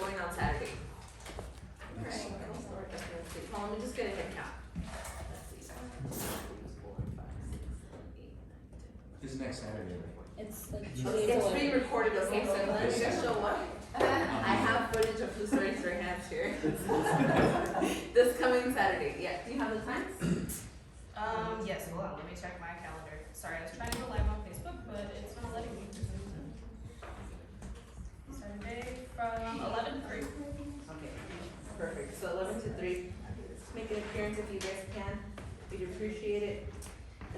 going on Saturday? Alright, well, let me just get a head count. Let's see. It's next Saturday. It's like It's being recorded, okay, so let me just show what? I have footage of who's raised their hands here. This coming Saturday, yeah, do you have the times? Yes, hold on, let me check my calendar. Sorry, I was trying to go live on Facebook, but it's not letting me. Saturday from 11 to 3. Okay, perfect, so 11 to 3, just make an appearance if you guys can, we'd appreciate it.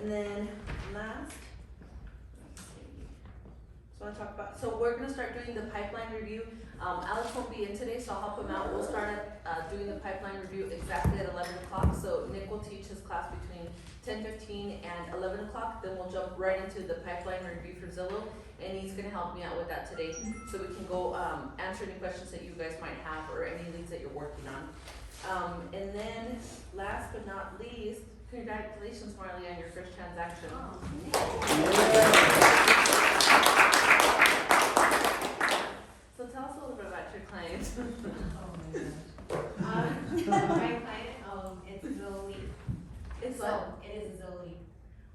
And then last, so I want to talk about, so we're gonna start doing the pipeline review. Alex won't be in today, so I'll help him out. We'll start doing the pipeline review exactly at 11 o'clock. So Nick will teach his class between 10:15 and 11 o'clock. Then we'll jump right into the pipeline review for Zillow, and he's gonna help me out with that today, so we can go answer any questions that you guys might have or any leads that you're working on. And then last but not least, congratulations, Marley, on your first transaction. So tell us a little bit about your client. My client, it's Zoe. It's So, what? it is Zoe.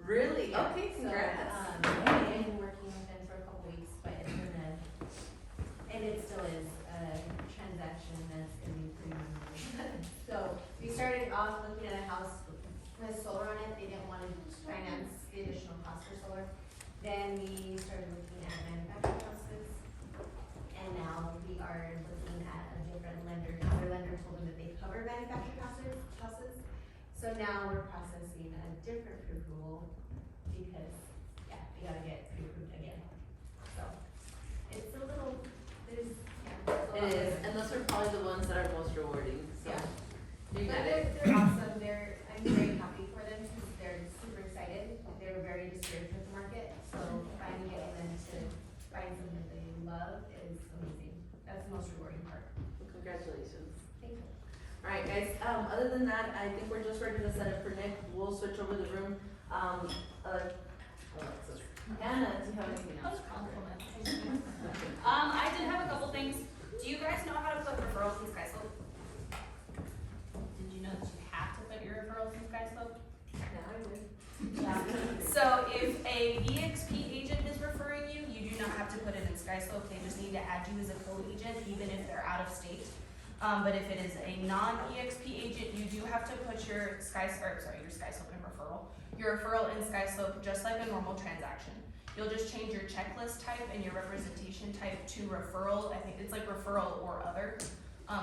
Really? Yeah. Okay, So, congrats. I've been working with them for a couple weeks, but it's been and it still is a transaction that's gonna be pretty memorable. So, we started off looking at a house with solar on it, they didn't wanna finance the additional cost for solar. Then we started looking at manufactured houses, and now we are looking at a different lender. Another lender told them that they cover manufactured houses. So now we're processing a different pre-approval because, yeah, we gotta get pre-approved again. So, it's a little, there's, yeah. it's a It lot is, of- and those are probably the ones that are most rewarding, so. Yeah. You But got it. they're awesome, I'm very happy for them because they're super excited, they were very discouraged with the market, so finally getting them to find something that they love is amazing, that's the most rewarding part. Well, congratulations. Thank you. Alright guys, other than that, I think we're just ready to set up for Nick. We'll switch over the room. Alexis. Anna, do you have anything That else? was a compliment. I did have a couple things. Do you guys know how to put referrals in SkySlope? Did you know that you have to put your referrals in SkySlope? Yeah, I would. Yeah. So if a EXP agent is referring you, you do not have to put it in SkySlope. They just need to add you as a co-agent, even if they're out of state. But if it is a non-EXP agent, you do have to put your SkySlope in SkySlope just like a normal transaction. You'll just change your checklist type and your representation type to referral. I think it's like referral or other.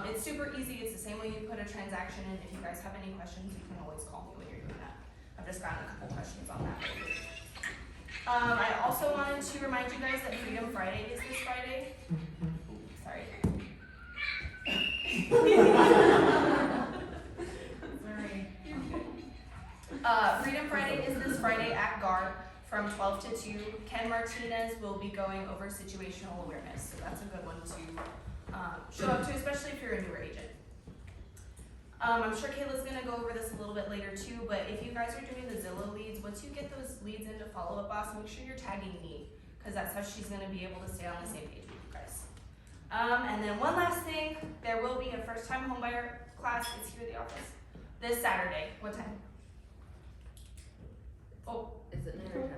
It's super easy. It's the same way you put a transaction in. If you guys have any questions, you can always call me when you're doing that. I've just gotten a couple questions on that lately. I also wanted to remind you guys that Freedom Friday is this Friday. Sorry. Freedom Friday is this Friday at GAR from 12 to 2. Ken Martinez will be going over situational awareness, so that's a good one to show up to, especially if you're a newer agent. I'm sure Kayla's gonna go over this a little bit later too, but if you guys are doing the Zillow leads, once you get those leads into Follow Up Boss, make sure you're tagging me, because that's how she's gonna be able to stay on the same page with you guys. And then one last thing, there will be a first-time homebuyer class. It's here at the office this Saturday. What time? Oh, Is it 9 or 10?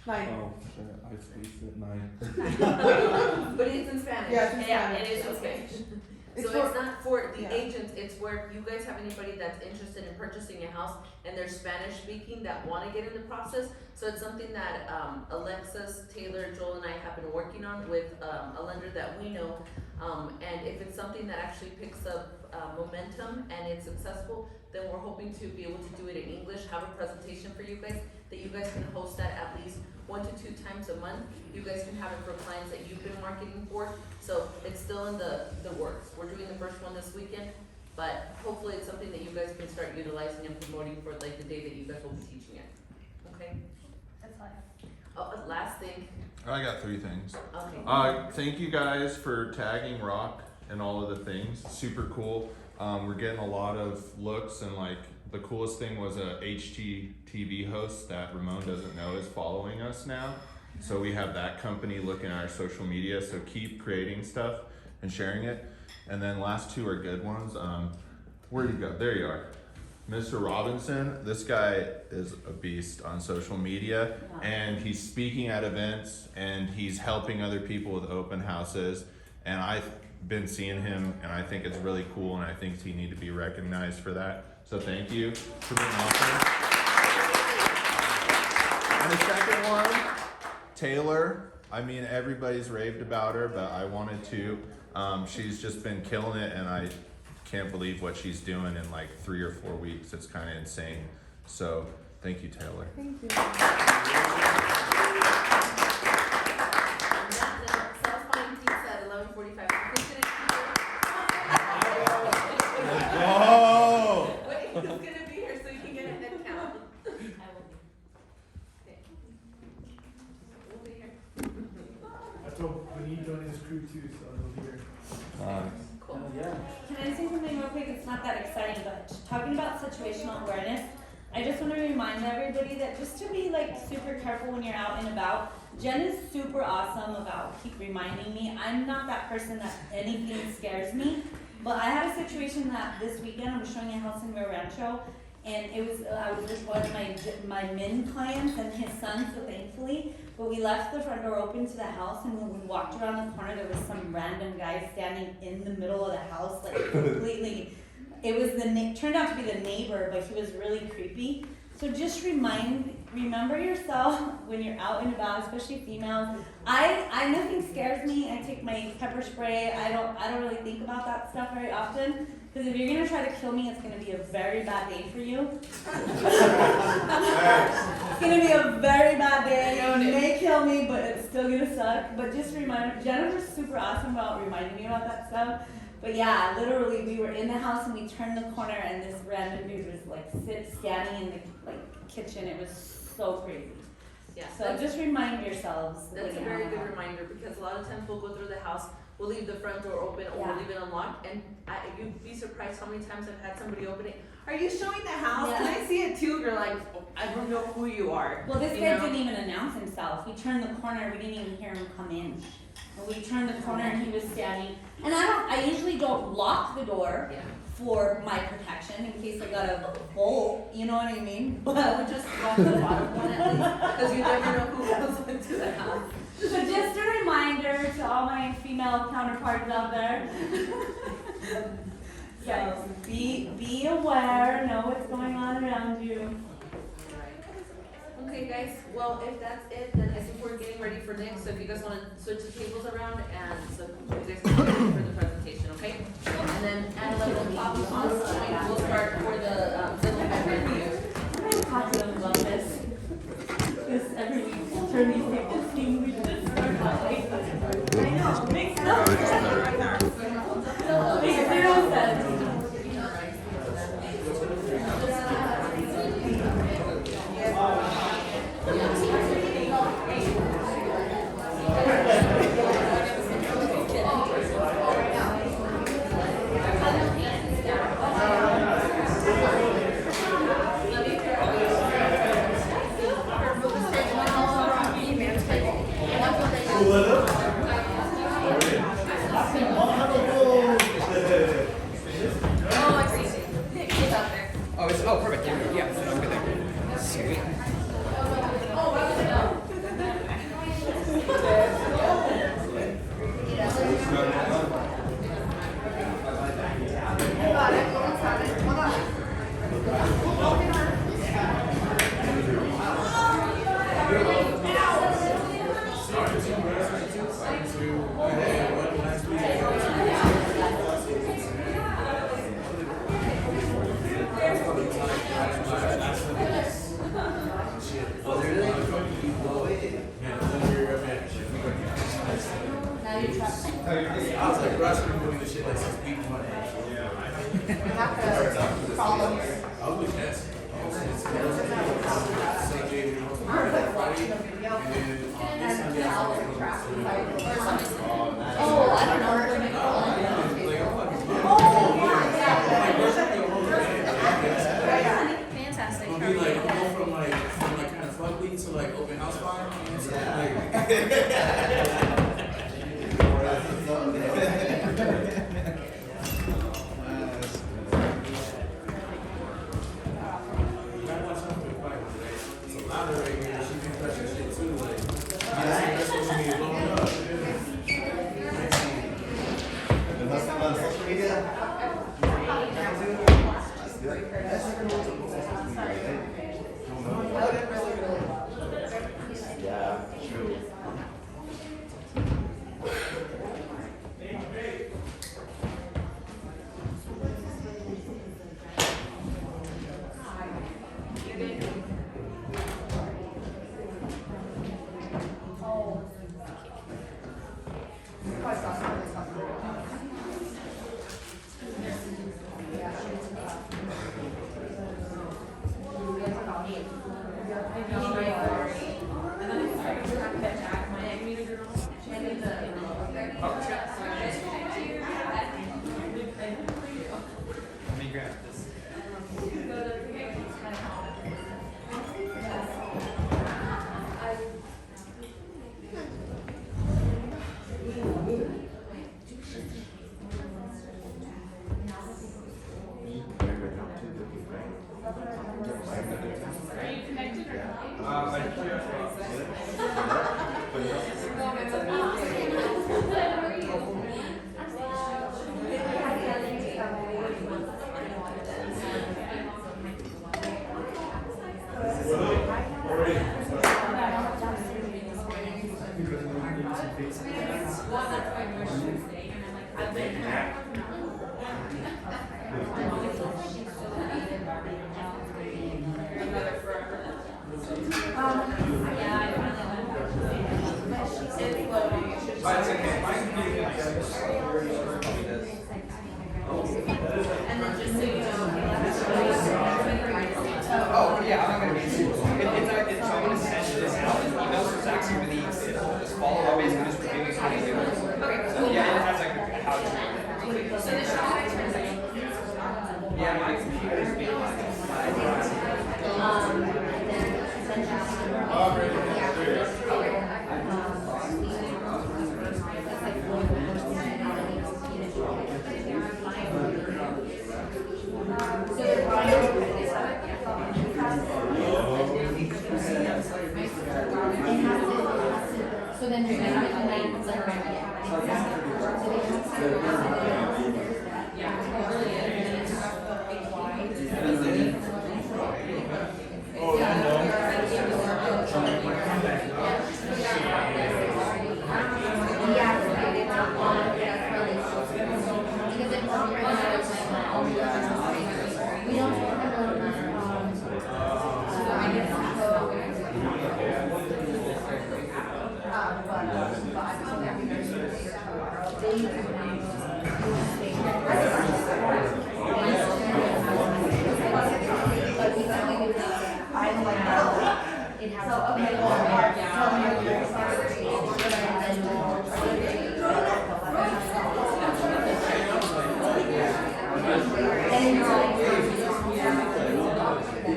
Nine. Oh, shit, I spaced it 9. But it's in Spanish. Yeah, it's in yeah, Spanish. it is in Okay. Spanish. It's So it's not for the yeah. agents, it's where you guys have anybody that's interested in purchasing a house and they're Spanish speaking that wanna get in the process. So it's something that Alexis, Taylor, Joel and I have been working on with a lender that we know. And if it's something that actually picks up momentum and it's successful, then we're hoping to be able to do it in English, have a presentation for you guys, that you guys can host that at least 1 to 2 times a month. You guys can have it for clients that you've been marketing for. So it's still in the works. We're doing the first one this weekend, but hopefully it's something that you guys can start utilizing and promoting for like the day that you guys will be teaching it. Okay? That's all I have. Oh, last thing. I got 3 things. Okay. Thank you guys for tagging Rock and all of the things. Super cool. We're getting a lot of looks, and like the coolest thing was a HGTV host that Ramon doesn't know is following us now. So we have that company looking at our social media. So keep creating stuff. and sharing it. And then last two are good ones. Where'd you go? There you are. Mr. Robinson, this guy is a beast on social media, and he's speaking at events, and he's helping other people with open houses. And I've been seeing him, and I think it's really cool, and I think he need to be recognized for that. So thank you for being awesome. And the second one, Taylor. I mean, everybody's raved about her, but I wanted to. She's just been killing it, and I can't believe what she's doing in like 3 or 4 weeks. It's kind of insane. So thank you, Taylor. And that's it. South Pine Pizza at 11:45. Who's gonna Oh! Wait, who's gonna be here so you can get a head count? I will be. Okay. We'll be here. I told Benny joining this crew too, so he'll be here. Cool. Can I say something real quick? It's not that exciting, but talking about situational awareness, I just want to remind everybody that just to be like super careful when you're out and about. Jen is super awesome about keep reminding me. I'm not that person that anything scares me, but I had a situation that this weekend I was showing a house in Rio Rancho, and it was I was with one of my men clients and his son, so thankfully. But we left the front door open to the house, and when we walked around the corner, there was some random guy standing in the middle of the house, like completely. It was turned out to be the neighbor, but he was really creepy. So just remember yourself when you're out and about, especially females. I nothing scares me. I take my pepper spray. I don't really think about that stuff very often. Because if you're gonna try to kill me, it's gonna be a very bad day for you. It's gonna be a very bad day. You may kill me, but it's still gonna suck. But just remind Jennifer's super awesome about reminding me about that stuff. But yeah, literally, we were in the house and we turned the corner, and this random dude was like standing in the kitchen. It was so crazy. Yeah. So just remind yourselves. That's a when very you're good out. reminder, because a lot of times we'll go through the house, we'll leave the front door open or we'll Yeah. leave it unlocked, and you'd be surprised how many times I've had somebody open it. Are you showing the house? Yeah. Can I see it too? You're like, oh, I don't know who you are. Well, this You guy know? didn't even announce himself. He turned the corner. We didn't even hear him come in. But we turned the corner and he was standing. And I usually don't lock the door Yeah. for my protection in case I got a bolt. You know what I mean? I would just lock the bottom one at least, because you never know who goes into the house. So just a reminder to all my female counterparts out there. So be aware. Know what's going on around you. Okay, guys, well, if that's it, then I think we're getting ready for Nick, so if you guys wanna switch the tables around, and so you guys can get ready for the presentation, okay? And then at 11 o'clock on point, we'll start for the, building review. I'm really positive about this. This every week we'll turn these tables team. We just start that way. I know. Makes no sense. Makes zero sense. Oh, perfect. Yeah, I'm good there. Sweet. I was like rushing doing the shit like 6 people one day. I was with Jess. Fantastic. It'll be like, go from like kind of fugly to like open house fire. Like, Let me grab this. And then just so you know, Oh, yeah, I'm not gonna be, it's, I'm gonna send this out, this email, so it's actually really easy. This follow-up basically just reviewing how to do it. So, yeah, it has like a how to. So this should be transaction. Yeah, my computer's being So then you're gonna have to like, we don't it has to be.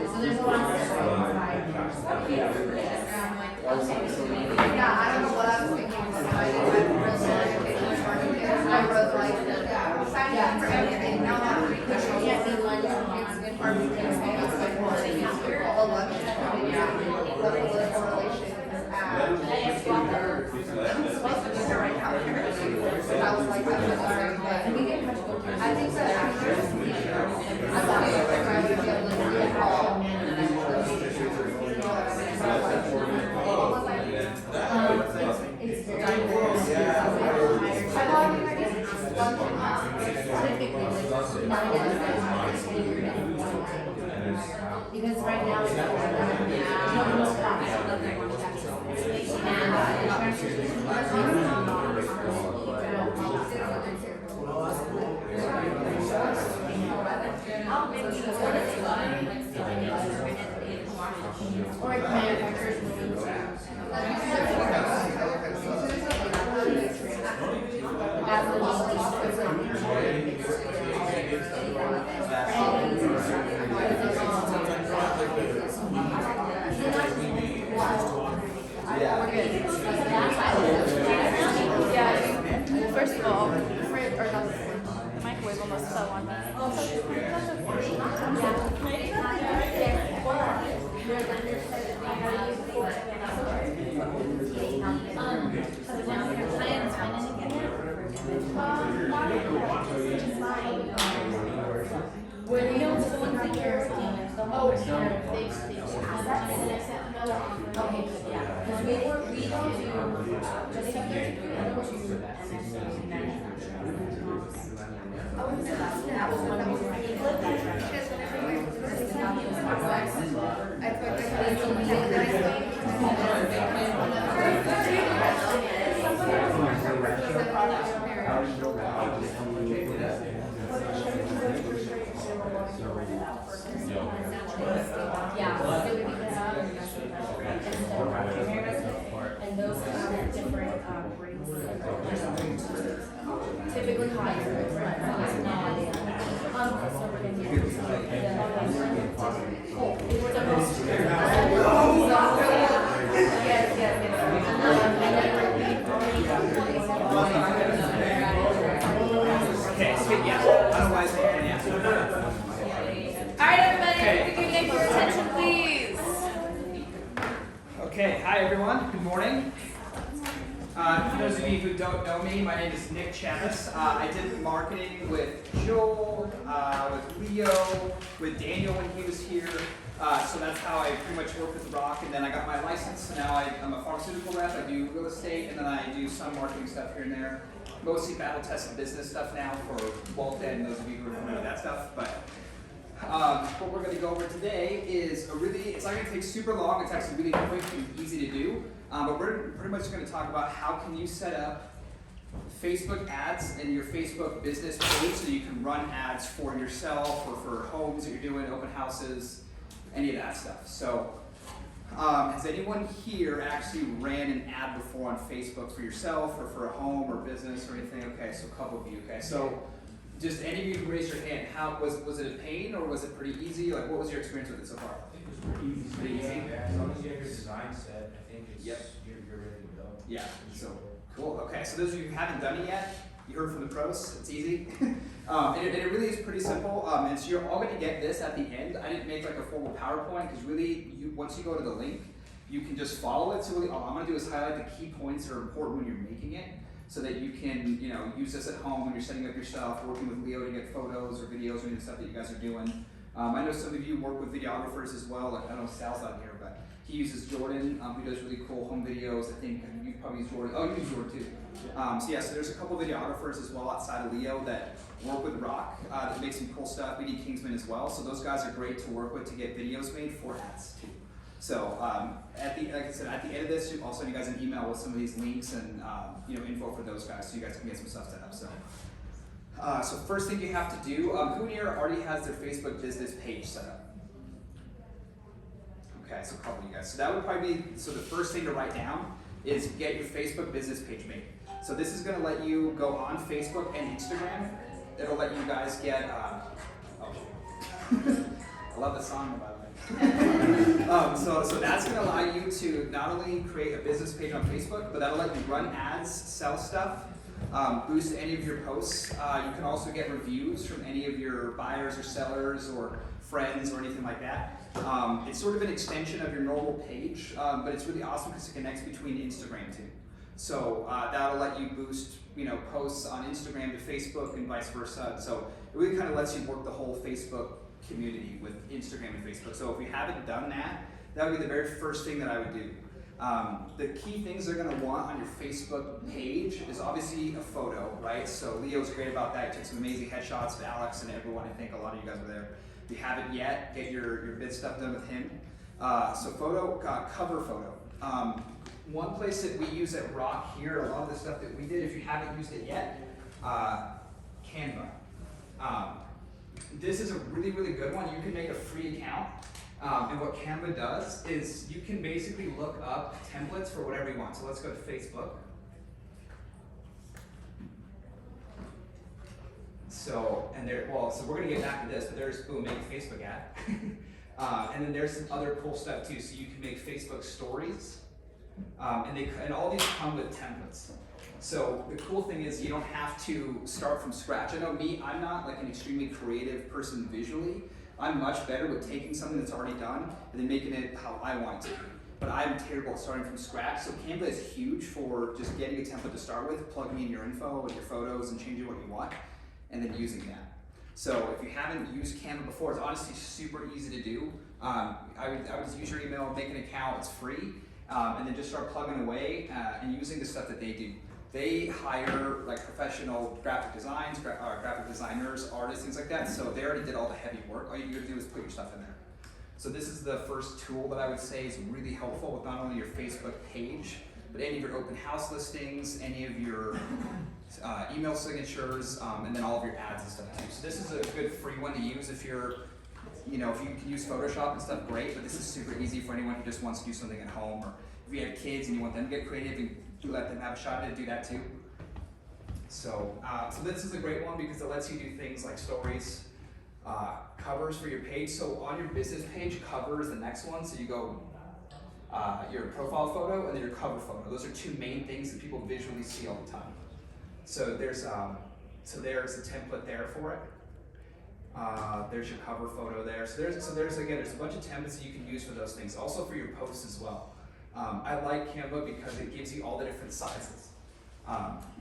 So there's a lot of stuff inside. Yeah, I don't know what I was thinking. I wrote like, signing up for everything, now that we can't be one, it's good for me. It's like, well, they have to go election, the political relations, I'm supposed to be here right now. I was like, I'm sorry, but we get much more. I think that after, I thought I would be able to see it all. It's because right now it's not or it manufacturers First of all, the microwave almost fell on me. where you know it's the ones that you're okay, yeah, because we don't do just that was one of the typically higher, but it's not. Okay, so yeah, otherwise they can answer. Alright, everybody, Okay. if we could get your attention, please. Okay, hi everyone, good morning. For those of you who don't know me, my name is Nick Chavis. I did marketing with Joel, with Leo, with Daniel when he was here. So that's how I pretty much work with Rock. And then I got my license, so now I'm a pharmaceutical rep. I do real estate, and then I do some marketing stuff here and there. Mostly battle test and business stuff now for Walton and those of you who are familiar with that stuff. But what we're going to go over today is it's not going to take super long. It's actually really quick and easy to do. But we're pretty much going to talk about how can you set up Facebook ads in your Facebook business page so you can run ads for yourself or for homes that you're doing, open houses, any of that stuff. So has anyone here actually ran an ad before on Facebook for yourself or for a home or business or anything? Okay, so a couple of you. Okay, so just any of you who raised your hand, how was it a pain or was it pretty easy? Like, what was your experience with it so far? I think it was pretty easy. Pretty easy? Yeah, as long as you have your design set, I think it's, Yep. you're ready to go. Yeah, so cool. Okay, so those of you who haven't done it yet, you heard from the pros. It's easy, and it really is pretty simple. And so you're all going to get this at the end. I didn't make like a formal PowerPoint because really, once you go to the link, you can just follow it. So really, all I'm going to do is highlight the key points that are important when you're making it, so that you can use this at home when you're setting up your stuff, working with Leo to get photos or videos or any stuff that you guys are doing. I know some of you work with videographers as well. Like I don't know if Sal's out here, but he uses Jordan, who does really cool home videos. I think you probably use Jordan. Oh, you use Jordan too. So there's a couple videographers as well outside of Leo that work with Rock that make some cool stuff. BD Kingsman as well. So those guys are great to work with to get videos made for ads too. So like I said, at the end of this, I'll send you guys an email with some of these links and info for those guys, so you guys can get some stuff set up. So first thing you have to do, who in here already has their Facebook business page set up? Okay, so a couple of you guys. So that would probably be, the first thing to write down is get your Facebook business page made. So this is gonna let you go on Facebook and Instagram. It'll let you guys get, I love the song, by the way. So that's gonna allow you to not only create a business page on Facebook, but that'll let you run ads, sell stuff, boost any of your posts. You can also get reviews from any of your buyers or sellers or friends or anything like that. It's sort of an extension of your normal page, but it's really awesome because it connects between Instagram too. So that'll let you boost, posts on Instagram to Facebook and vice versa. So it really kind of lets you work the whole Facebook community with Instagram and Facebook. So if you haven't done that, that would be the very first thing that I would do. The key things they're going to want on your Facebook page is obviously a photo, right? So Leo's great about that. He took some amazing headshots with Alex and everyone. I think a lot of you guys were there. If you haven't yet, get your bid stuff done with him. So cover photo. One place that we use at Rock here, a lot of the stuff that we did, if you haven't used it yet, Canva. This is a really, really good one. You can make a free account. And what Canva does is you can basically look up templates for whatever you want. So let's go to Facebook. So we're gonna get back to this, but there's make a Facebook ad. And then there's some other cool stuff too. So you can make Facebook stories. And all these come with templates. So the cool thing is you don't have to start from scratch. I know me, I'm not like an extremely creative person visually. I'm much better with taking something that's already done and then making it how I want it to be. But I'm terrible at starting from scratch. So Canva is huge for just getting a template to start with, plugging in your info and your photos and changing what you want, and then using that. So if you haven't used Canva before, it's honestly super easy to do. I would use your email, make an account, it's free, and then just start plugging away and using the stuff that they do. They hire like professional graphic designers, artists, things like that. So they already did all the heavy work. All you gotta do is put your stuff in there. So this is the first tool that I would say is really helpful with not only your Facebook page, but any of your open house listings, any of your email signatures, and then all of your ads and stuff too. So this is a good free one to use if you're, if you can use Photoshop and stuff, great, but this is super easy for anyone who just wants to do something at home, or if you have kids and you want them to get creative and let them have a shot at it, do that too. So, so this is a great one because it lets you do things like stories, covers for your page. So on your business page, cover is the next one. So you go your profile photo and then your cover photo. Those are two main things that people visually see all the time. So there's a template there for it. There's your cover photo there. So there's again, there's a bunch of templates that you can use for those things. Also for your posts as well. I like Canva because it gives you all the different sizes.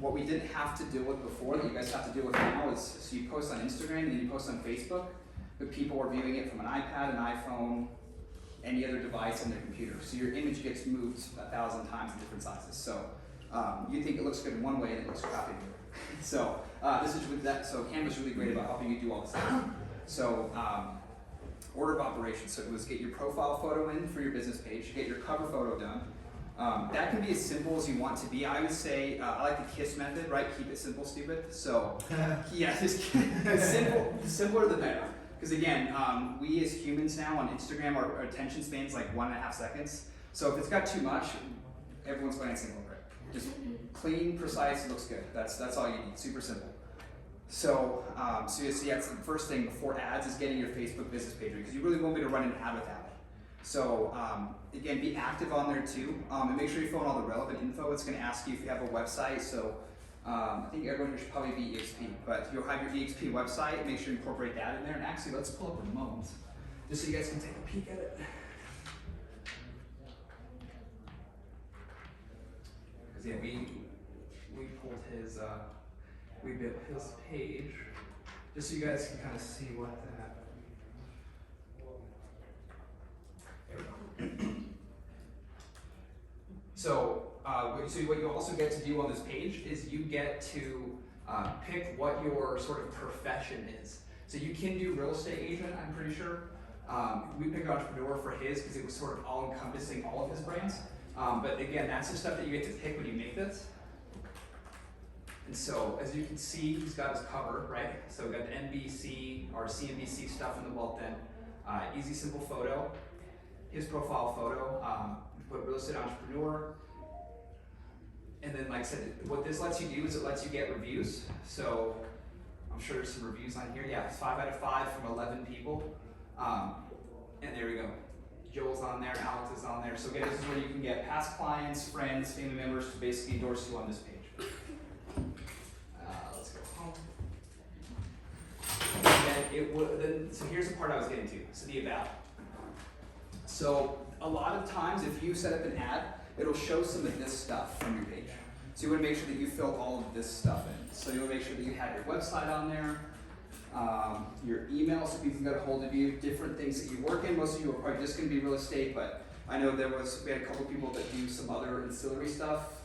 What we didn't have to deal with before that you guys have to deal with now is, so you post on Instagram and then you post on Facebook, but people are viewing it from an iPad, an iPhone, any other device on their computer. So your image gets moved 1,000 times in different sizes. So you think it looks good in one way and it looks crappy in the other. So this is with that. So Canva's really great about helping you do all this stuff. So order of operations. So it was get your profile photo in for your business page, get your cover photo done. That can be as simple as you want to be. I would say I like the KISS method, right? Keep it simple, stupid. So yeah, just simple. The simpler the better. Because again, we as humans now on Instagram, our attention span's like 1.5 seconds. So if it's got too much, everyone's glancing over it. Just clean, precise, looks good. That's all you need. Super simple. So so that's the first thing before ads is getting your Facebook business page because you really won't be able to run an ad without it. So again, be active on there too, and make sure you fill in all the relevant info. It's going to ask you if you have a website. So I think everyone here should probably be EXP, but you'll have your EXP website. Make sure you incorporate that in there. And actually, let's pull up Ramon's just so you guys can take a peek at it. Because yeah, we pulled his we built his page just so you guys can kind of see what that. So what you also get to do on this page is you get to pick what your sort of profession is. So you can do real estate agent, I'm pretty sure. We picked entrepreneur for his because it was sort of all encompassing all of his brands. But again, that's the stuff that you get to pick when you make this. And so as you can see, he's got his cover, right? So we got the NBC or CNBC stuff in the wealth den. Easy, simple photo. His profile photo, put real estate entrepreneur. And then like I said, what this lets you do is it lets you get reviews. So I'm sure there's some reviews on here. Yeah, 5 out of 5 from 11 people. And there we go. Joel's on there, Alex is on there. So again, this is where you can get past clients, friends, family members to basically endorse you on this page. Let's go home. And then so here's the part I was getting to. So the about. So a lot of times if you set up an ad, it'll show some of this stuff from your page. So you want to make sure that you fill all of this stuff in. So you want to make sure that you have your website on there, your email so people can get a hold of you, different things that you work in. Most of you are probably just going to be real estate, but I know we had a couple people that do some other ancillary stuff,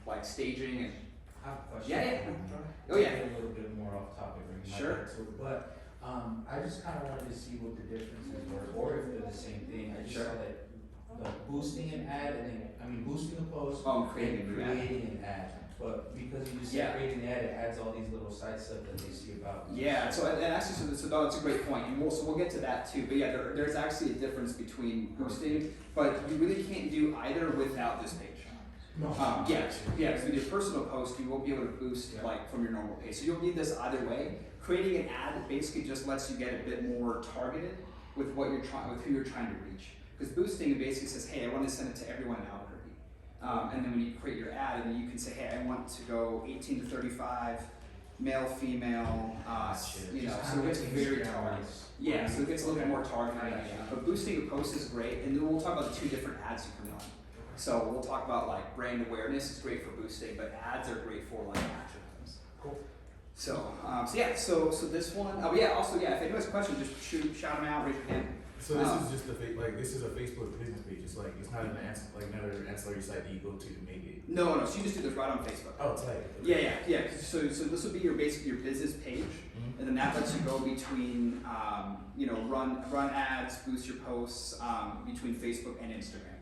like staging and I have a question. Yeah. Oh yeah. A little bit more off topic, Sure. But I just kind of wanted to see what the differences were, or if they're the same thing. I just Sure. saw that boosting an ad, and then boosting a post, creating and creating an ad. But because you just said creating an ad, it adds all these little side stuff that they see about. Yeah. So and actually, so that's a great point, and we'll get to that too. But yeah, there's actually a difference between boosting, but you really can't do either without this page. No. Yeah. So with your personal post, you won't be able to boost like from your normal page. So you'll need this either way. Creating an ad basically just lets you get a bit more targeted with what you're with who you're trying to reach. Because boosting basically says, hey, I want to send it to everyone in Albuquerque. And then when you create your ad, and then you can say, hey, I want to go 18 to 35, male, female, you know, so it gets very targeted. Yeah, so it gets a little bit more targeted. But boosting a post is great, and then we'll talk about the 2 different ads you can run. So we'll talk about like brand awareness is great for boosting, but ads are great for like action items. Cool. So so this one. Oh yeah. Also yeah. If anyone has questions, just shout them out. Raise your hand. So this is just this is a Facebook business page. It's like it's not another ancillary site that you go to make it. No. So you just do this right on Facebook. Oh, it's like Yeah. So this will be your business page, and then that lets you go between run ads, boost your posts between Facebook and Instagram.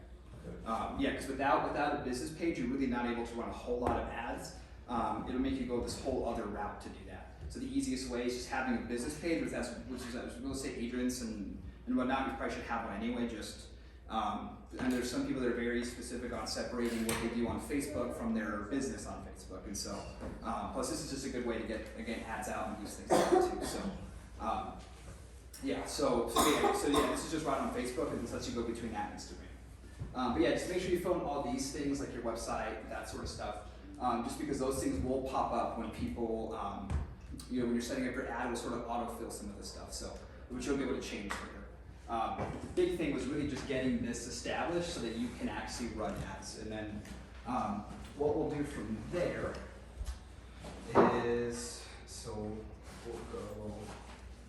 Because without a business page, you're really not able to run a whole lot of ads. It'll make you go this whole other route to do that. So the easiest way is just having a business page, which is real estate agents and whatnot. You probably should have one anyway. Just and there's some people that are very specific on separating what they do on Facebook from their business on Facebook, and so plus this is just a good way to get again ads out and use things like that too. So yeah, this is just right on Facebook, and this lets you go between that and Instagram. But yeah, just make sure you fill in all these things like your website, that sort of stuff. Just because those things will pop up when people, when you're setting up your ad, it will sort of autofill some of this stuff. So, which you'll be able to change later. The big thing was really just getting this established so that you can actually run ads. And then what we'll do from there is, so we'll go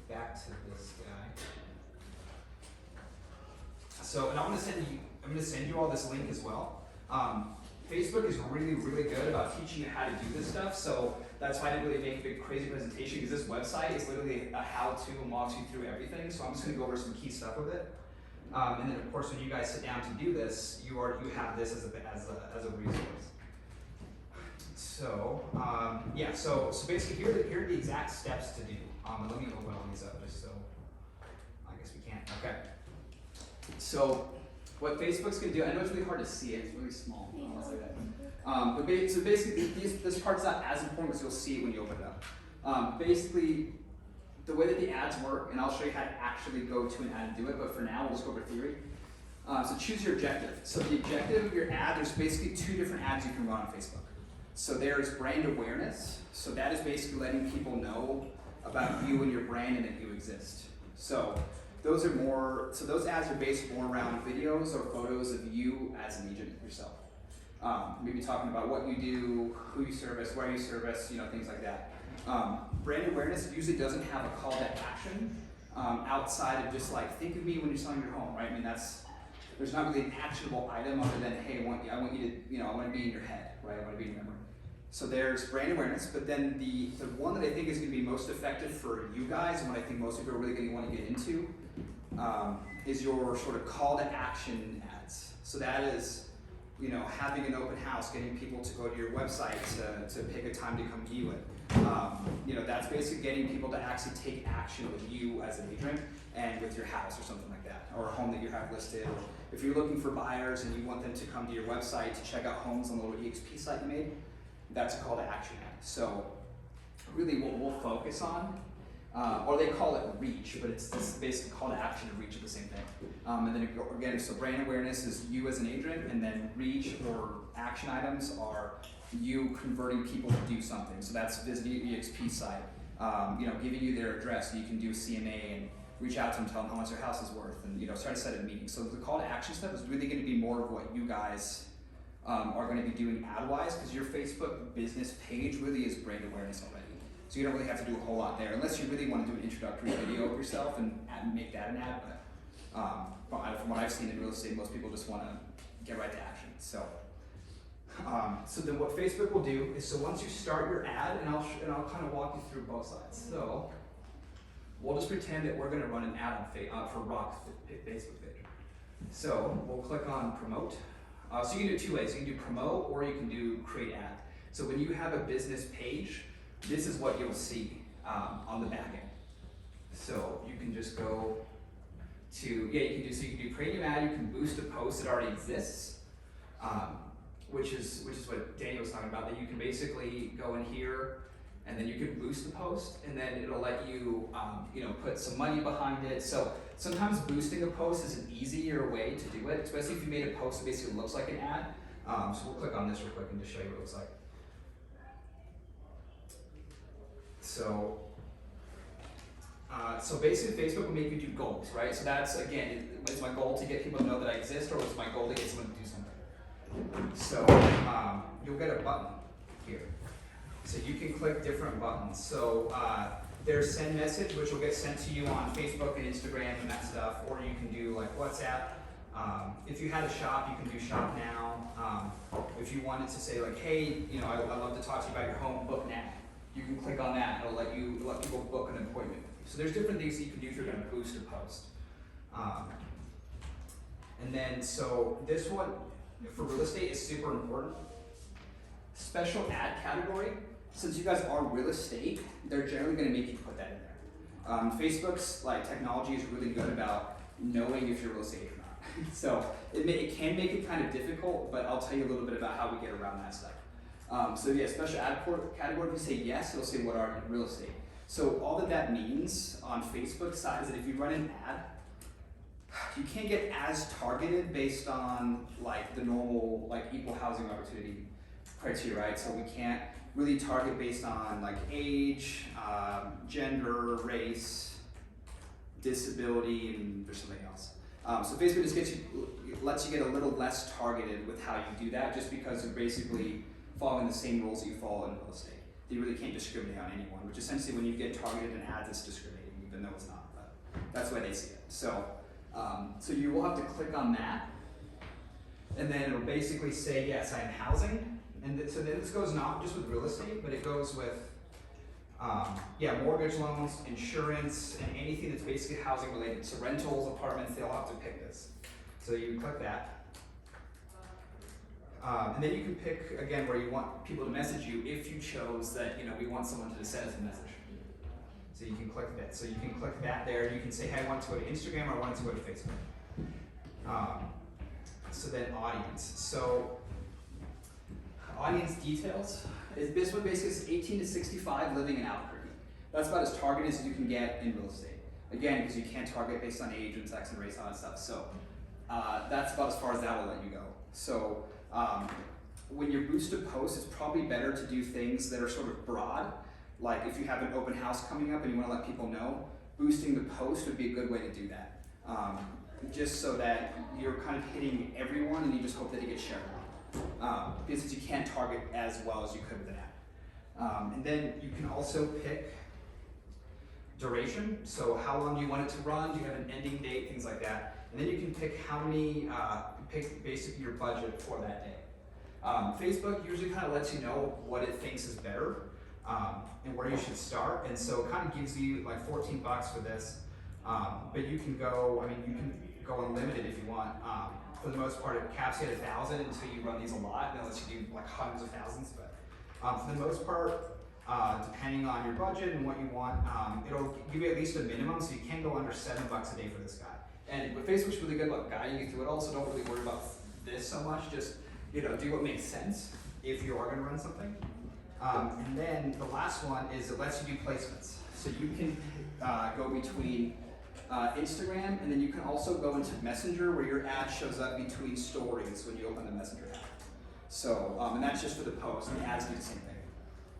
back to this guy. So, and I'm gonna send you all this link as well. Facebook is really, really good about teaching you how to do this stuff, so that's why I didn't really make a big crazy presentation, because this website is literally a how-to and walks you through everything, so I'm just gonna go over some key stuff with it. And then of course, when you guys sit down to do this, you have this as a resource. So, so basically here are the exact steps to do. Let me open all these up just so, I guess we can't, okay. So, what Facebook's gonna do, I know it's really hard to see it, it's really small. I'll say that. So basically, this part's not as important as you'll see it when you open it up. Basically, the way that the ads work, and I'll show you how to actually go to an ad and do it, but for now, we'll just go over theory. So choose your objective. So the objective of your ad, there's basically two different ads you can run on Facebook. So there's brand awareness. So that is basically letting people know about you and your brand and that you exist. So those ads are based more around videos or photos of you as an agent yourself. Maybe talking about what you do, who you service, where you service, things like that. Brand awareness usually doesn't have a call to action outside of just like, think of me when you're selling your home, right? I mean, there's not really an actionable item other than, hey, I want you to, I want to be in your head, right? I want to be in your memory. So there's brand awareness, but then the one that I think is going to be most effective for you guys, and what I think most people are really going to want to get into, is your sort of call to action ads. So that is, having an open house, getting people to go to your website to pick a time to come view it. That's basically getting people to actually take action with you as an agent and with your house or something like that, or a home that you have listed. Or if you're looking for buyers and you want them to come to your website to check out homes on the little EXP site you made, that's a call to action ad. So really what we'll focus on, or they call it reach, but it's this basic call to action and reach are the same thing. And then again, so brand awareness is you as an agent, and then reach or action items are you converting people to do something. So that's visiting your EXP site, giving you their address so you can do a CMA and reach out to them, tell them how much their house is worth, and start to set a meeting. So the call to action stuff is really going to be more of what you guys are going to be doing ad-wise, because your Facebook business page really is brand awareness already. So you don't really have to do a whole lot there, unless you really want to do an introductory video of yourself and make that an ad. But from what I've seen in real estate, most people just want to get right to action. So then what Facebook will do is, so once you start your ad, and I'll kind of walk you through both sides. So we'll just pretend that we're going to run an ad on for Rock's Facebook page. So we'll click on promote. So you can do it two ways. You can do promote, or you can do create ad. So when you have a business page, this is what you'll see on the back end. So you can just go to, you can do create new ad, you can boost a post that already exists, which is what Daniel was talking about, that you can basically go in here and then you can boost the post, and then it'll let you, put some money behind it. So sometimes boosting a post is an easier way to do it, especially if you made a post that basically looks like an ad. So we'll click on this real quick and just show you what it looks like. So basically Facebook will make you do goals, right? So that's, again, is my goal to get people to know that I exist, or is my goal to get someone to do something? So you'll get a button here. So you can click different buttons. So there's send message, which will get sent to you on Facebook and Instagram and that stuff, or you can do like WhatsApp. If you had a shop, you can do shop now. If you wanted to say like, hey, I'd love to talk to you about your home, book now. You can click on that, and it'll let people book an appointment with you. So there's different things that you can do if you're going to boost a post. And then, so this one, for real estate, is super important. Special ad category, since you guys are real estate, they're generally going to make you put that in there. Facebook's technology is really good about knowing if you're real estate or not. So it can make it kind of difficult, but I'll tell you a little bit about how we get around that stuff. So yeah, special ad category, if you say yes, it'll say what are you in real estate. So all that means on Facebook side is that if you run an ad, you can't get as targeted based on like the normal like equal housing opportunity criteria, right? So we can't really target based on like age, gender, race, disability, and there's something else. So Facebook just lets you get a little less targeted with how you do that, just because you're basically following the same rules that you follow in real estate. You really can't discriminate on anyone, which essentially when you get targeted in ads, it's discriminating, even though it's not. But that's the way they see it. So, so you will have to click on that, and then it'll basically say, yes, I am housing. And so then this goes not just with real estate, but it goes with mortgage loans, insurance, and anything that's basically housing related. So rentals, apartments, they all have to pick this. So you click that. And then you can pick, again, where you want people to message you if you chose that, we want someone to send us a message. So you can click that. So you can click that there. You can say, hey, I want to go to Instagram or I want to go to Facebook. So then audience. So audience details. This one basically is 18 to 65 living in Albuquerque. That's about as targeted as you can get in real estate. Again, because you can't target based on age and sex and race and all that stuff. So that's about as far as that will let you go. So when you're boosted posts, it's probably better to do things that are sort of broad. Like if you have an open house coming up and you want to let people know, boosting the post would be a good way to do that. Just so that you're kind of hitting everyone and you just hope that it gets shared around. Because you can't target as well as you could with an ad. And then you can also pick duration. So how long do you want it to run? Do you have an ending date? Things like that. And then you can pick how many, pick basically your budget for that day. Facebook usually kind of lets you know what it thinks is better and where you should start. And so it kind of gives you like $14 for this. But you can go, you can go unlimited if you want. For the most part, it caps you at 1,000 until you run these a lot, and it lets you do like hundreds of thousands. But for the most part, depending on your budget and what you want, it'll give you at least a minimum, so you can't go under $7 a day for this guy. And what Facebook's really good about guiding you through it all, so don't really worry about this so much. Just do what makes sense if you are going to run something. And then the last one is it lets you do placements. So you can go between Instagram, and then you can also go into Messenger where your ad shows up between stories when you open the Messenger app. So, and that's just for the post, and the ads do the same thing.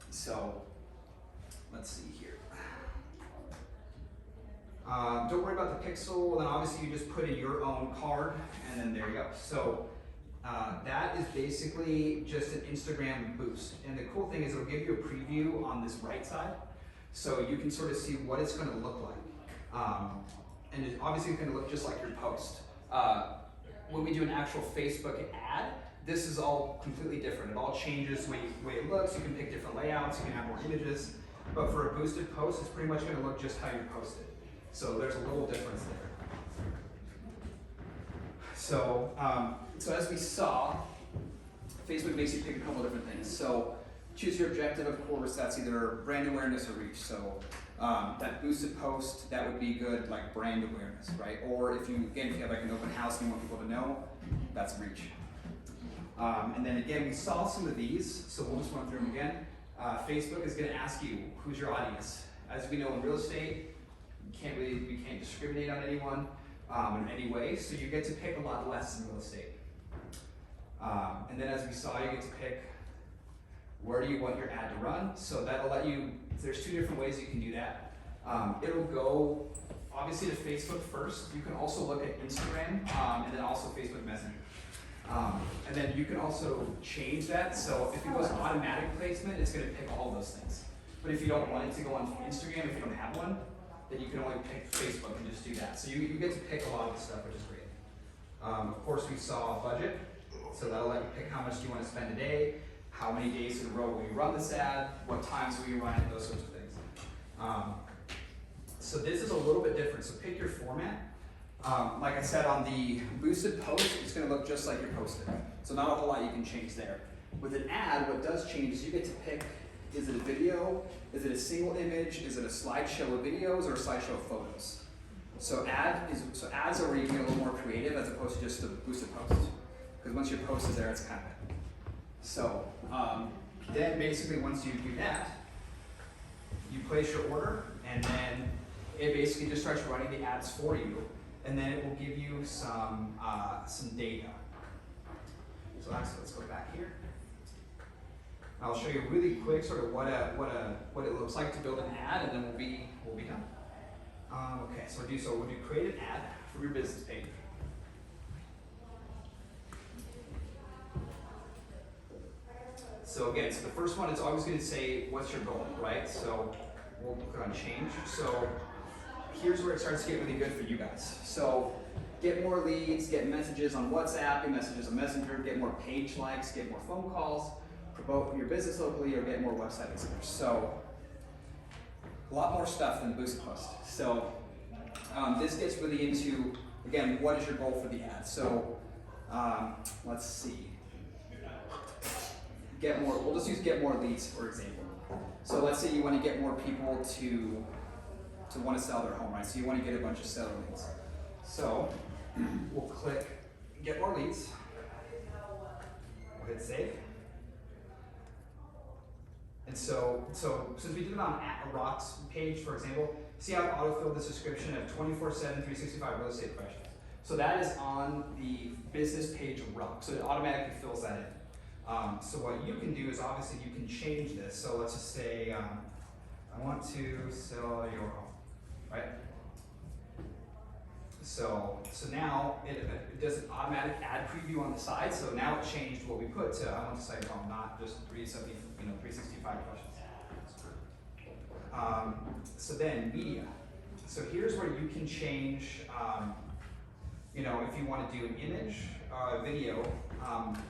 So, let's see here. Don't worry about the pixel, then obviously you just put in your own card, and then there you go. So, that is basically just an Instagram boost. And the cool thing is it'll give you a preview on this right side, so you can sort of see what it's going to look like. And it's obviously going to look just like your post. When we do an actual Facebook ad, this is all completely different. It all changes the way it looks. You can pick different layouts, you can have more images. But for a boosted post, it's pretty much going to look just how you posted. So there's a little difference there. So, so as we saw, Facebook makes you pick a couple different things. So choose your objective, of course, that's either brand awareness or reach. So that boosted post, that would be good, like brand awareness, right? Or if you have like an open house and you want people to know, that's reach. And then again, we saw some of these, so we'll just run through them again. Facebook is going to ask you, who's your audience? As we know in real estate, we can't discriminate on anyone in any way, so you get to pick a lot less in real estate. And then as we saw, you get to pick where do you want your ad to run. So that'll let you, there's two different ways you can do that. It'll go obviously to Facebook first. You can also look at Instagram and then also Facebook Messenger. And then you can also change that. So if it goes automatic placement, it's going to pick all those things. But if you don't want it to go on Instagram, if you don't have one, then you can only pick Facebook and just do that. So you get to pick a lot of the stuff, which is great. Of course, we saw budget. So that'll let you pick how much do you want to spend a day, how many days in a row will you run this ad, what times will you run it, those sorts of things. So this is a little bit different. So pick your format. Like I said, on the boosted post, it's going to look just like you're posted. So not a whole lot you can change there. With an ad, what does change is you get to pick, is it a video, is it a single image, is it a slideshow of videos, or a slideshow of photos? So ads are where you can get a little more creative as opposed to just a boosted post. Because once your post is there, it's kind of it. So then basically once you do that, you place your order, and then it basically just starts running the ads for you, and then it will give you some data. So let's go back here. I'll show you really quick sort of what it looks like to build an ad, and then we'll be done. Okay, so we'll do create an ad for your business page. So again, so the first one is always going to say what's your goal, right? So we'll click on change. So here's where it starts to get really good for you guys. So get more leads, get messages on WhatsApp, get messages on Messenger, get more page likes, get more phone calls, promote your business locally, or get more website visitors. So a lot more stuff than the boost post. So this gets really into, again, what is your goal for the ad? So let's see. We'll just use get more leads, for example. So let's say you want to get more people to want to sell their home, right? So you want to get a bunch of seller leads. So we'll click get more leads. We'll hit save. And so since we did it on Rock's page, for example, see how it autofilled this description of 24/7, 365 real estate professionals. So that is on the business page of Rock. So it automatically fills that in. So what you can do is obviously you can change this. So let's just say I want to sell your home, right? So now it does an automatic ad preview on the side. So now it changed what we put to I want to sell your home, not just 365 questions. So then media. So here's where you can change. If you want to do an image, video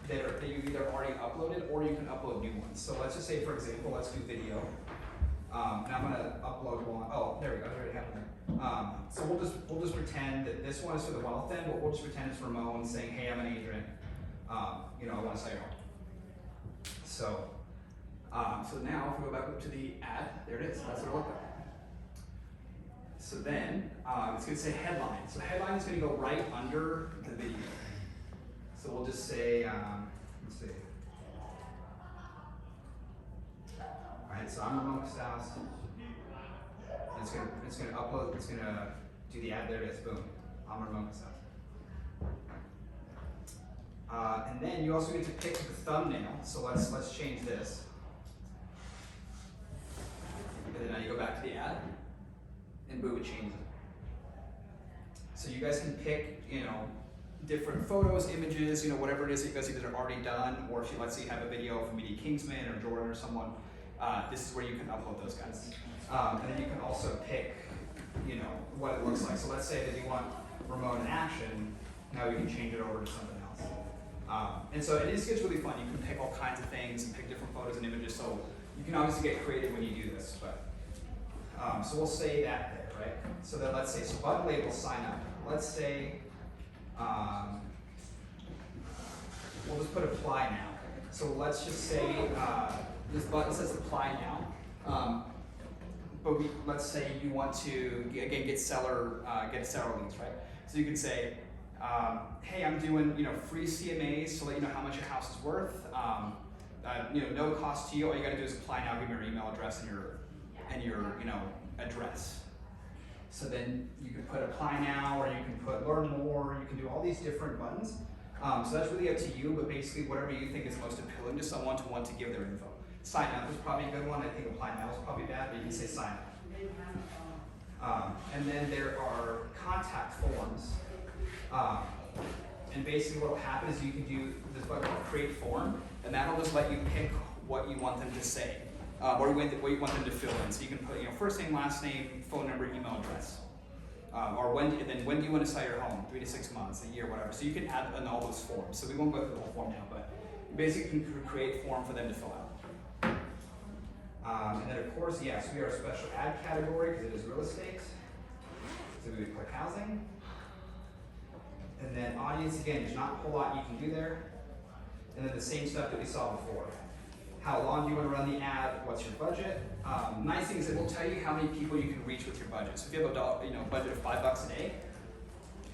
that you either already uploaded or you can upload new ones. So let's just say, for example, let's do video. And I'm gonna upload one. Oh, there we go. It already happened there. So we'll just pretend that this one is for the wealth end, but we'll just pretend it's Ramon saying, "Hey, I'm an agent. I want to sell your home." So now if we go back up to the ad, there it is. That's what it looked like. So then it's going to say headline. So headline is going to go right under the video. So we'll just say, let's see. All right, so I'm Ramon Casals. It's going to upload. It's going to do the ad. There it is. Boom. I'm Ramon Casals. And then you also get to pick the thumbnail. So let's change this. And then now you go back to the ad. And boom, it changes it. So you guys can pick, different photos, images, whatever it is that you guys either already done, or if you, let's say, have a video from maybe Kingsman or Jordan or someone, this is where you can upload those guys. And then you can also pick, what it looks like. So let's say that you want Ramon in action, now you can change it over to something else. And so it just gets really fun. You can pick all kinds of things and pick different photos and images. So you can obviously get creative when you do this, but. So we'll say that there, right? So then let's say, so button label sign up. Let's say, we'll just put apply now. So let's just say this button says apply now. But let's say you want to again get seller leads, right? So you can say, hey, I'm doing free CMAs to let you know how much your house is worth. No cost to you. All you got to do is apply now. Give me your email address and your address. So then you can put apply now, or you can put learn more. You can do all these different buttons. So that's really up to you, but basically whatever you think is most appealing to someone to want to give their info. Sign up is probably a good one. I think apply now is probably bad, but you can say sign up. And then there are contact forms. And basically what will happen is you can do this button called create form, and that'll just let you pick what you want them to say. Or what you want them to fill in. So you can put first name, last name, phone number, email address. Or when do you want to sell your home? 3 to 6 months, a year, whatever. So you can add in all those forms. So we won't go through the whole form now, but you basically can create a form for them to fill out. And then of course, yes, we are a special ad category because it is real estate. So we would click housing. And then audience, again, there's not a whole lot you can do there. And then the same stuff that we saw before. how long do you want to run the ad, what's your budget. Nice thing is it will tell you how many people you can reach with your budget. So if you have a budget of $5 a day,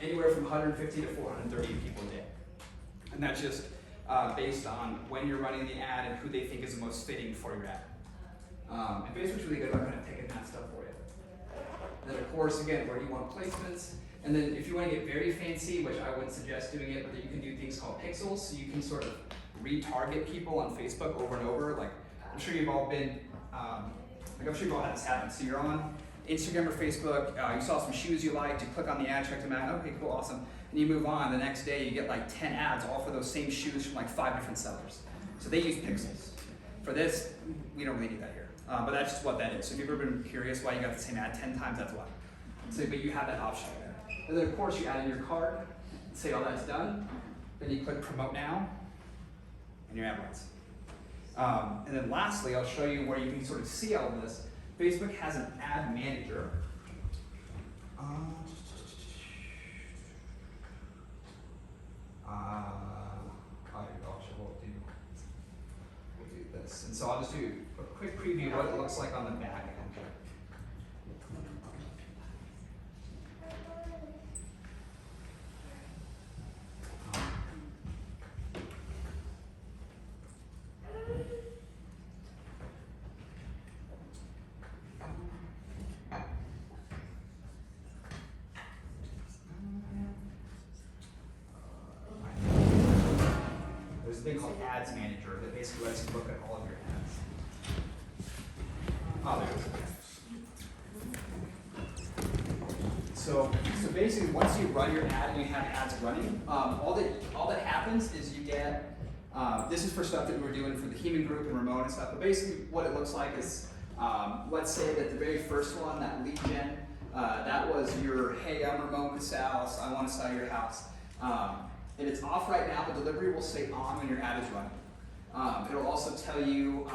anywhere from 150 to 430 people a day. And that's just based on when you're running the ad and who they think is the most fitting for your ad. And Facebook's really good about kind of picking that stuff for you. And then of course, again, where do you want placements? And then if you want to get very fancy, which I wouldn't suggest doing it, but then you can do things called pixels, so you can sort of retarget people on Facebook over and over. Like, I'm sure you've all been, I'm sure you've all had this happen. So you're on Instagram or Facebook, you saw some shoes you liked, you click on the ad, check them out, okay, cool, awesome. And you move on, the next day you get like 10 ads all for those same shoes from like 5 different sellers. So they use pixels. For this, we don't really do that here. But that's just what that is. So if you've ever been curious why you got the same ad 10 times, that's why. So, but you have that option there. And then of course you add in your card, say all that's done, then you click promote now, and your ad runs. And then lastly, I'll show you where you can sort of see all of this. Facebook has an ad manager. We'll do this. And so I'll just do a quick preview of what it looks like on the back end. There's a thing called Ads Manager that basically lets you look at all of your ads. Oh, there it is. So basically, once you run your ad and you have ads running, all that happens is you get. This is for stuff that we were doing for the Heman Group and Ramon and stuff. But basically, what it looks like is, let's say that the very first one, that lead gen, that was your, hey, I'm Ramon Casals, I want to sell your house. And it's off right now, but delivery will stay on when your ad is running. It'll also tell you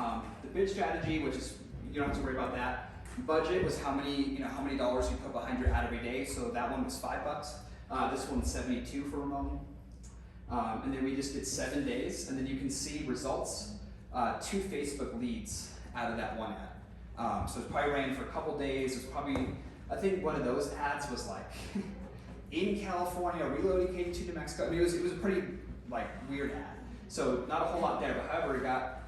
the bid strategy, which is, you don't have to worry about that. Budget was how many dollars you put behind your ad every day. So that one was $5. This one's 72 for Ramon. And then we just did 7 days, and then you can see results, 2 Facebook leads out of that one ad. So it's probably ran for a couple days. It's probably, I think one of those ads was like, in California, relocating to New Mexico. I mean, it was a pretty weird ad. So not a whole lot there, but however, it got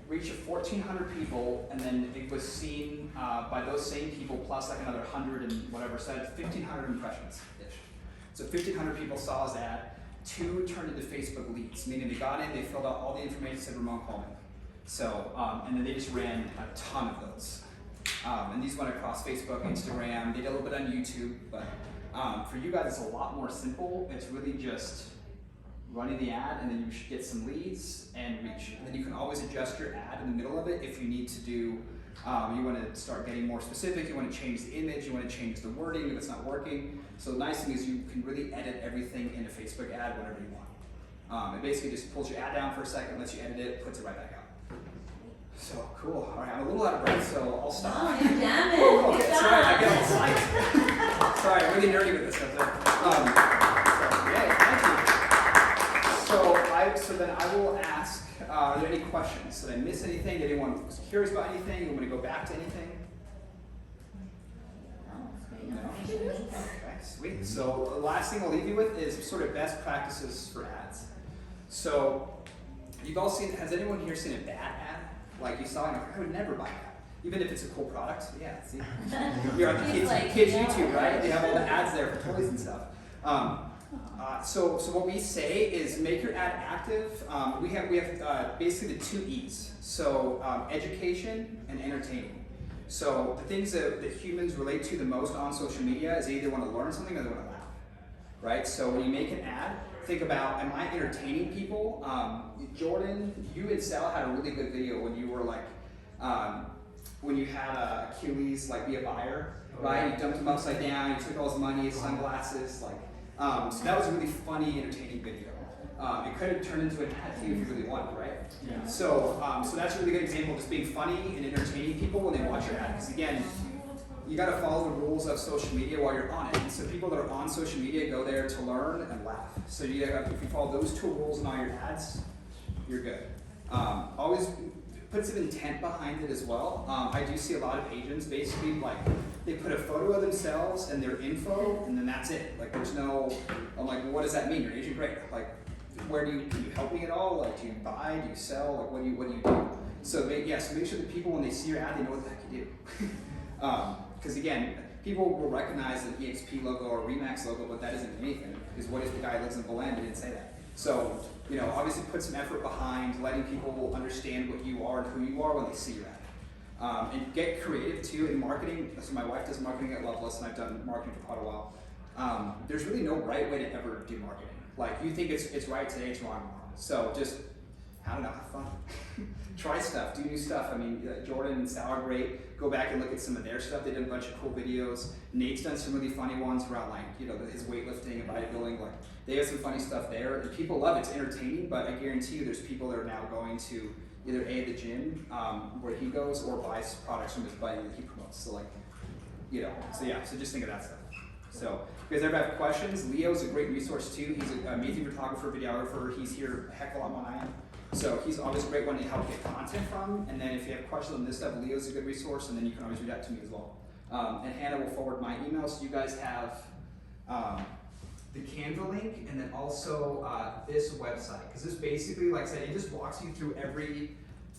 reach of 1,400 people, and then it was seen by those same people plus like another 100 and whatever, so 1,500 impressions-ish. So 1,500 people saw his ad. 2 turned into Facebook leads, meaning they got in, they filled out all the information, said Ramon called me. So, and then they just ran a ton of those. And these went across Facebook, Instagram, they did a little bit on YouTube, but for you guys, it's a lot more simple. It's really just running the ad, and then you should get some leads and reach. And then you can always adjust your ad in the middle of it if you need to do, you want to start getting more specific, you want to change the image, you want to change the wording if it's not working. So the nice thing is you can really edit everything in a Facebook ad whenever you want. It basically just pulls your ad down for a second, lets you edit it, puts it right back out. So cool. All right, I'm a little out of breath, so I'll stop. Oh, you're jamming. Oh, okay, Good sorry, I job. get all excited. Sorry, I'm really nerdy with this stuff. So then I will ask, are there any questions? Did I miss anything? Did anyone was curious about anything? You want me to go back to anything? No? Okay, sweet. So the last thing I'll leave you with is sort of best practices for ads. So you've all seen, has anyone here seen a bad ad? Like you saw, and you're like, I would never buy that. Even if it's a cool product. Yeah, see? You're on kids YouTube, right? They have all the ads there for toys and stuff. So what we say is make your ad active. We have basically the 2 E's. So education and entertaining. So the things that humans relate to the most on social media is they either want to learn something or they want to laugh, right? So when you make an ad, think about, am I entertaining people? Jordan, you and Sal had a really good video when you were like, when you had Achilles be a buyer, right? You dumped him upside down, you took all his money, his sunglasses, so that was a really funny, entertaining video. It could have turned into an ad too if you really wanted, right? Yeah. So that's a really good example of just being funny and entertaining people when they watch your ad. Because again, you got to follow the rules of social media while you're on it. And so people that are on social media go there to learn and laugh. So if you follow those 2 rules in all your ads, you're good. Always put some intent behind it as well. I do see a lot of agents basically like they put a photo of themselves and their info, and then that's it. Like there's no, I'm like, well, what does that mean? You're an agent, great. Like, can you help me at all? Like, do you buy? Do you sell? Like, what do you do? So make sure that people, when they see your ad, they know what the heck you do. Because again, people will recognize the EXP logo or Remax logo, but that isn't anything. Because what if the guy lives in Belen and didn't say that? So, obviously put some effort behind letting people understand what you are and who you are when they see your ad. And get creative too in marketing. So my wife does marketing at Loveless, and I've done marketing for quite a while. There's really no right way to ever do marketing. Like you think it's right today, it's wrong tomorrow. So just, I don't know, have fun. Try stuff, do new stuff. I mean, Jordan and Sal are great. Go back and look at some of their stuff. They did a bunch of cool videos. Nate's done some really funny ones around like, his weightlifting and bodybuilding. Like they have some funny stuff there. And people love it. It's entertaining, but I guarantee you there's people that are now going to either the gym where he goes or buys products from his buddy that he promotes. So like, so just think of that stuff. So if you guys ever have questions, Leo's a great resource too. He's an amazing photographer, videographer. He's here a heck of a lot more than I am. So he's always a great one to help get content from. And then if you have questions on this stuff, Leo's a good resource, and then you can always reach out to me as well. And Hannah will forward my email, so you guys have the Canva link, and then also this website. Because this basically, like I said, it just walks you through every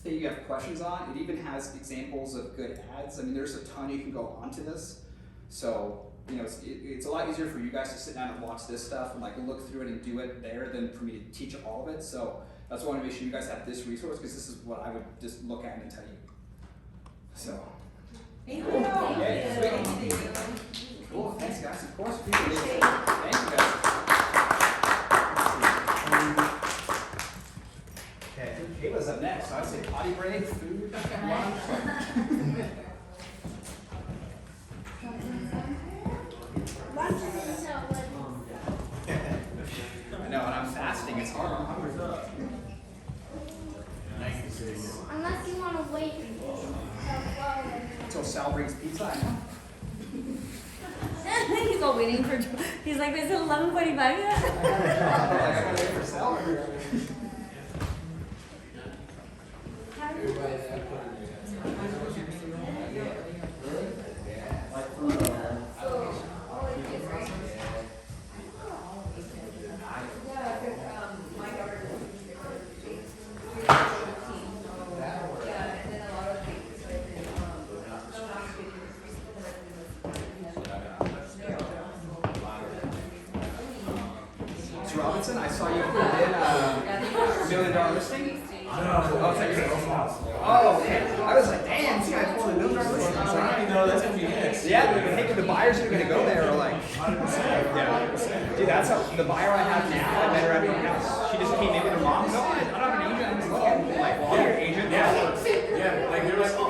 thing you have questions on. It even has examples of good ads. I mean, there's a ton you can go onto this. So, it's a lot easier for you guys to sit down and watch this stuff and like look through it and do it there than for me to teach all of it. So that's why I want to make sure you guys have this resource, because this is what I would just look at and tell you. So. Thank you. Cool. Yeah, sweet. Cool. Thanks, guys. Of course. Appreciate it. Thank you, guys. Okay, I think Kayla's up next. So I'd say potty break, food, lunch. I know, and I'm fasting. It's hard. I'm hungry. Unless you want to wait Until Sal brings pizza, I know. He's all waiting for. He's like, is it 11:45 yet? I gotta wait for Sal. Robinson, I saw you put in $1 million listing. Oh, okay. I was like, damn, this guy pulled $1 million listing. That's MBX. Yeah, but hey, the buyers that are gonna go there are like, yeah. Dude, that's how the buyer I have now. I met her at my house. She just came in with her mom. No, I don't have an agent. I'm just looking. Like, well, your agent. Yeah, like they're like, oh,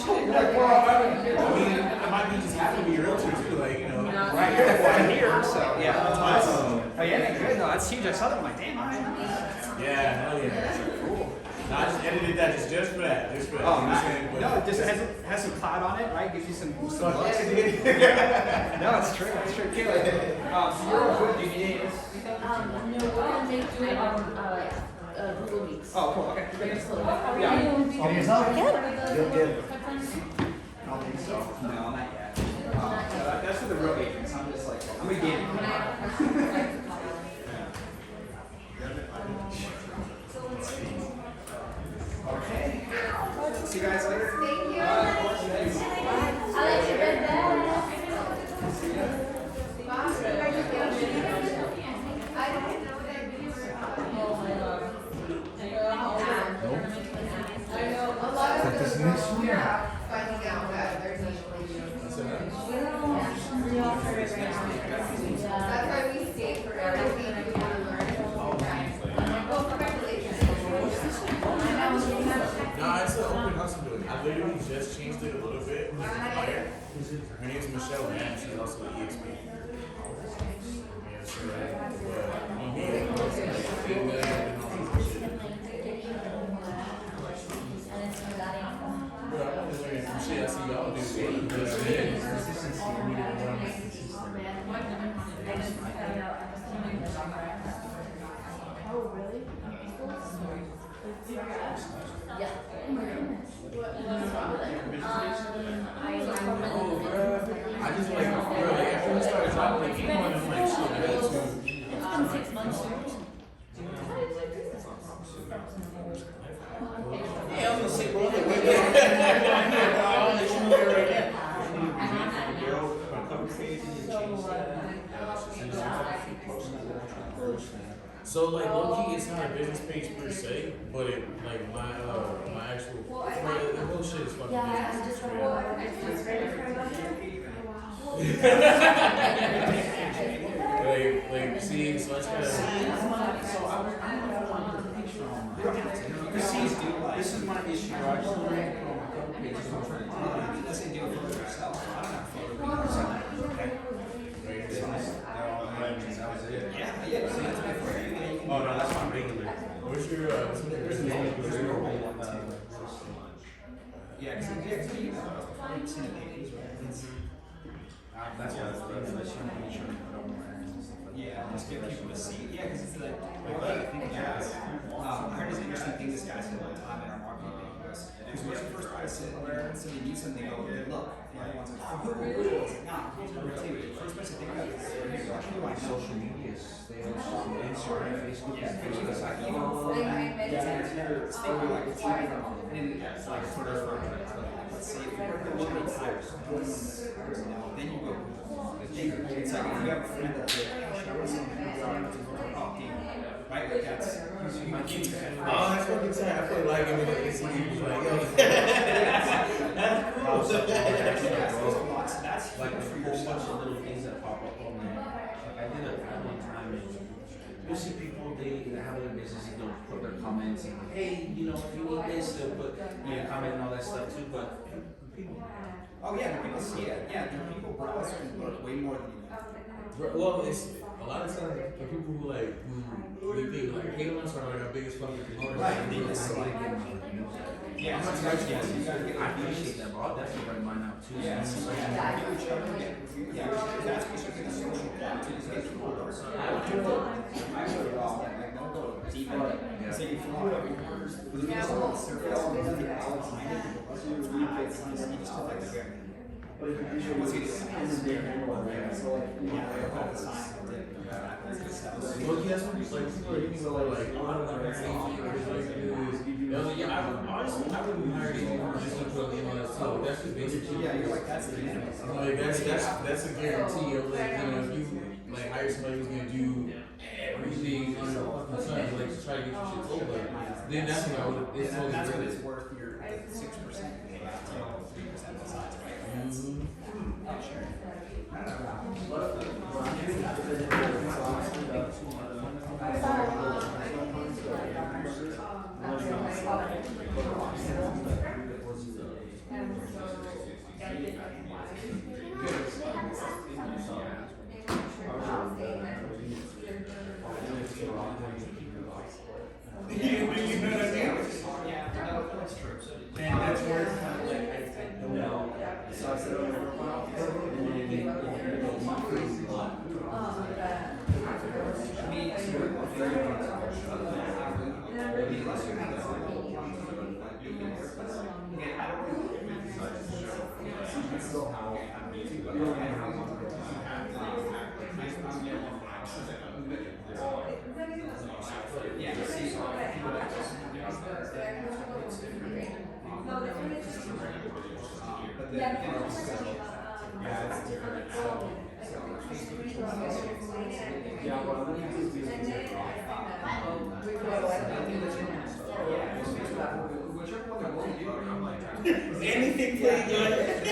You're like, well, I mean, it might be just happen to be a realtor too, like, right. You're like, well, I'm here, so yeah. That's awesome. Oh yeah, good. No, that's huge. I saw that. I'm like, damn, all right. Yeah, hell yeah. Cool. No, I just edited that just for that. Just for that. Oh, You know what I'm saying? nice. But- No, it just has some cloud on it, right? Gives you some looks. Fuck yeah, dude. No, it's true. It's true. Kayla, so you're good. Do you need any of this? No, we're gonna do it on, Google Meets. Oh, cool. Okay. Yeah. I don't think so. No, not yet. No, that's for the real agents. I'm just like, I'm a game. Okay. See you guys later. Thank you. Of course, thanks. I'll let you read that. I don't know what I do. I know a lot of the girls are finding out that there's usually. That's why we stay for everything we want to learn. Oh, congratulations. No, it's an open house I'm doing. I literally just changed it a little bit. Her name's Michelle Mann. She's also an EXP. Yeah, so shit, I see y'all do. Oh, really? Yeah. Oh my goodness. What's wrong with it? Oh, bruh. I just like, bro, like, after we started talking, like, anyone is like, shit, man, it's too. It's been 6 months. Yeah, I'm gonna say, bro, like, wait, I'll let you know that right now. So like low key, it's not a business page per se, but it like my actual the whole shit is fucking business. Like see, so it's kind of. This is my issue. I just want to put on my couple pages. I'm trying to do it. Unless they do it for themselves. I don't have photo. Okay. Yeah, yeah. So that's my photo. Oh no, that's not regular. Where's your where's the name? Where's your Yeah, because you know, 40% of pages, right? That's why that's make sure you put on more ads and stuff like that. Yeah, just get people to see it. Yeah, because it's like, yeah. I heard this interesting thing this guy said one time in our marketing meeting. Because when you first try to sit there and somebody needs something, they go, hey, look. And everyone's like, oh, Google. It's like, nah, here's what we're telling you. First person to think about it is, here, what do I know? Social media, they also Instagram, Facebook, Yeah, Facebook. it's like, you know, it's like it's like, and it's like sort of, let's see, if you're going to look at tires, then you go, it's like if you have a friend that's like, I was in right? Like that's, you might keep that. Oh, that's fucking sad. I feel like it's like, yo. That's like a whole bunch of little things that pop up on there. Like I did a one time and you see people they have their businesses, they'll put their comments and hey, you know, if you need this, they'll put comment and all that stuff too, but people. Oh yeah, people see it. Yeah, there are people browse and look way more than you know. Well, it's a lot of times the people who like who they think like hate on us are like our biggest fucking promoters. Right, They they just dislike like it. Yeah, I'm not so touching yeah, it. you gotta get I appreciate that, but I'll definitely write mine out too. Yeah, So so it's like, yeah, give each other, yeah, that's what you're gonna social content is get people to work. I would it all, like, don't go deep in it. So you feel like you just don't surface all the other outlets behind it. You just don't like the very. What's he doing? Yeah, they're called the sign. well, yeah, that's what you like. People are hitting me like, oh, I don't know, like, yeah, honestly, I wouldn't hire anyone just to put the MLS. So that's just basic. Yeah, you're like, that's the minimum. Like that's a guarantee of like, you know, if you like hire somebody who's gonna do everything under the sun, like to try to get your shit sold, like, then that's when I would. It's And that's what totally it's worth. Your 6% you pay out to 3% besides, right? Oh, sure. And that's where it's kind of like I don't know. So I said, anything playing good.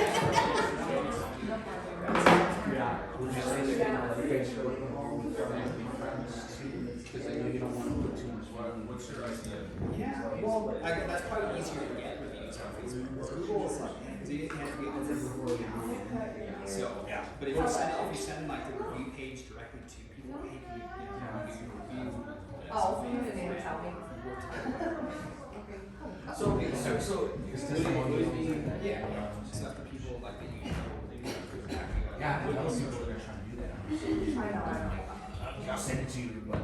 Because I know you don't want to put too much work. What's your idea? Yeah, well, that's probably easier to get with you on Facebook. Google is like, because you have to get over before you know. So, yeah. But if you send like the review page directly to people, hey, can you review? Oh, you didn't even tell me. So Yeah, stuff for people like that you know. yeah, I know people are gonna try to do that. I'll send it to you, but